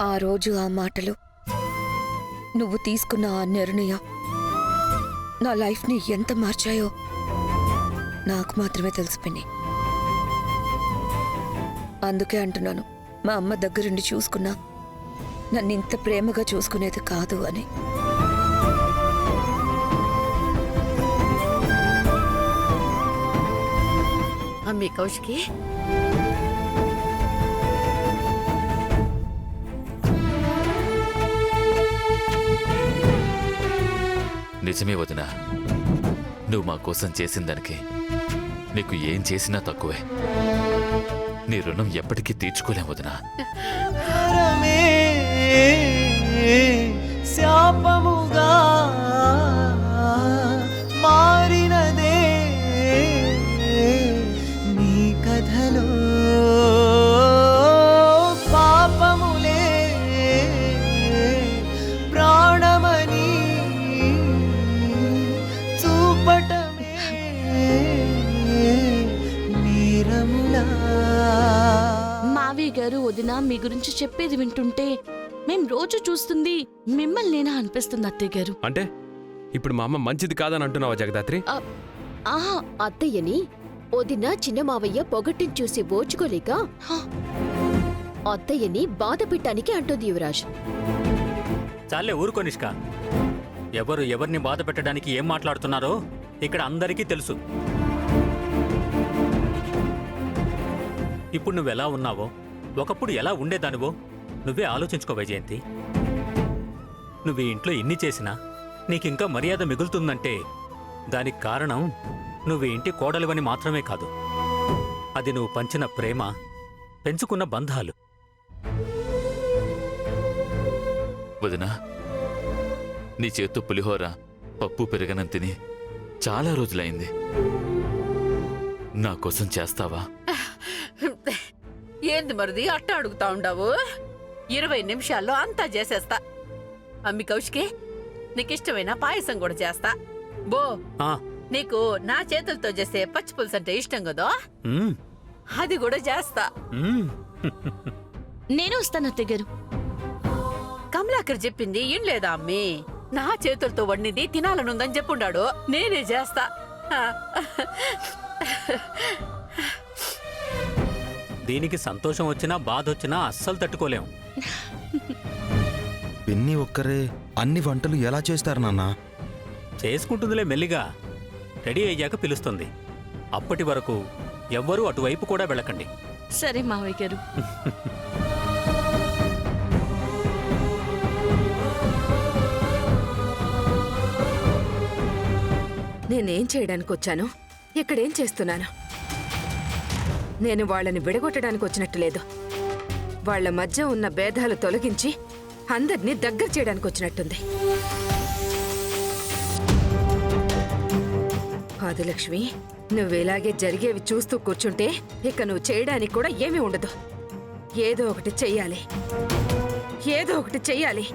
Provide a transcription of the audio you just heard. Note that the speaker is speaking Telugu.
ఆ రోజు ఆ మాటలు, నువ్వు తీసుకున్న ఆ నిర్ణయం నా లైఫ్ని ఎంత మార్చాయో నాకు మాత్రమే తెలుసు పిన్ని. అందుకే అంటున్నాను, మా అమ్మ దగ్గరుండి చూసుకున్నా నన్ను ఇంత ప్రేమగా చూసుకునేది కాదు అని. అమ్మి కౌశికి, నిజమే వదినా, నువ్వు మా కోసం చేసిన దానికి నీకు ఏం చేసినా తక్కువే. నీ రుణం ఎప్పటికీ తీర్చుకోలేం వదినా. శాపముగా మారినదే నీ కథలో పాపములే ప్రాణమని చూపటమే నేరములా. మావయ్య గారు వదిన మీ గురించి చెప్పేది వింటుంటే మేం రోజు చూస్తుంది మిమ్మల్నేనా అనిపిస్తుంది అత్తయ్య గారు. అంటే ఇప్పుడు మా అమ్మ మంచిది కాదని అంటున్నావా జగదాత్రి? ఆహా, అత్తయ్యని వదిన చిన్న మావయ్య పొగట్టిని చూసి ఓర్చుకోలేక అత్తయ్యని బాధ పెట్టడానికి అంటుంది యువరాజ్. చాలే ఊరుకో నిష్క. ఎవరు ఎవరిని బాధ పెట్టడానికి ఏం మాట్లాడుతున్నారో ఇక్కడ అందరికీ తెలుసు. ఇప్పుడు నువ్వెలా ఉన్నావో, ఒకప్పుడు ఎలా ఉండేదానివో నువ్వే ఆలోచించుకో వైజయంతి. నువ్వు ఈ ఇంట్లో ఎన్ని చేసినా నీకింకా మర్యాద మిగులుతుందంటే దానికి కారణం నువ్వు ఇంటి కోడలివని మాత్రమే కాదు, అది నువ్వు పంచిన ప్రేమ, పెంచుకున్న బంధాలు. వదినా, నీ చేత్తో పులిహోర పప్పు పెరగనం తిని చాలా రోజులైంది. నా కోసం చేస్తావా? ఏంది మరిది అట్ట అడుగుతా ఉండావు? 20 నిమిషాల్లో అంతా చేసేస్తా. అమ్మి కౌశికి, నీకిష్టమైన పాయసం కూడా చేస్తా. బో, నీకు నా చేతులతో చేసే పచ్చి పులుసు అంటే ఇష్టం కదా, అది కూడా చేస్తా. నేను వస్తాను అత్తయ్య గారు. కమలాకర్ చెప్పింది ఏం లేదా అమ్మి? నా చేతులతో వండింది తినాలనుందని చెప్పుండాడు, నేనే చేస్తా. దీనికి సంతోషం వచ్చినా బాధ వచ్చినా అస్సలు తట్టుకోలేం. పిన్ని ఒక్కరే అన్ని వంటలు ఎలా చేస్తారు నాన్నా? చేసుకుంటుందిలే, మెల్లిగా రెడీ అయ్యాక పిలుస్తుంది. అప్పటి వరకు ఎవ్వరూ అటువైపు కూడా వెళ్ళకండి. సరే మావయ్య గారు. నేనేం చేయడానికి వచ్చాను, ఇక్కడేం చేస్తున్నాను? నేను వాళ్ళని విడగొట్టడానికి వచ్చినట్టు లేదు. వాళ్ల మధ్య ఉన్న భేదాలు తొలగించి అందరినీ దగ్గర చేయడానికి వచ్చినట్టుంది. ఆదిలక్ష్మి, నువ్వేలాగే జరిగేవి చూస్తూ కూర్చుంటే ఇక నువ్వు చేయడానికి కూడా ఏమీ ఉండదు. ఏదో ఒకటి చెయ్యాలి, ఏదో ఒకటి చెయ్యాలి.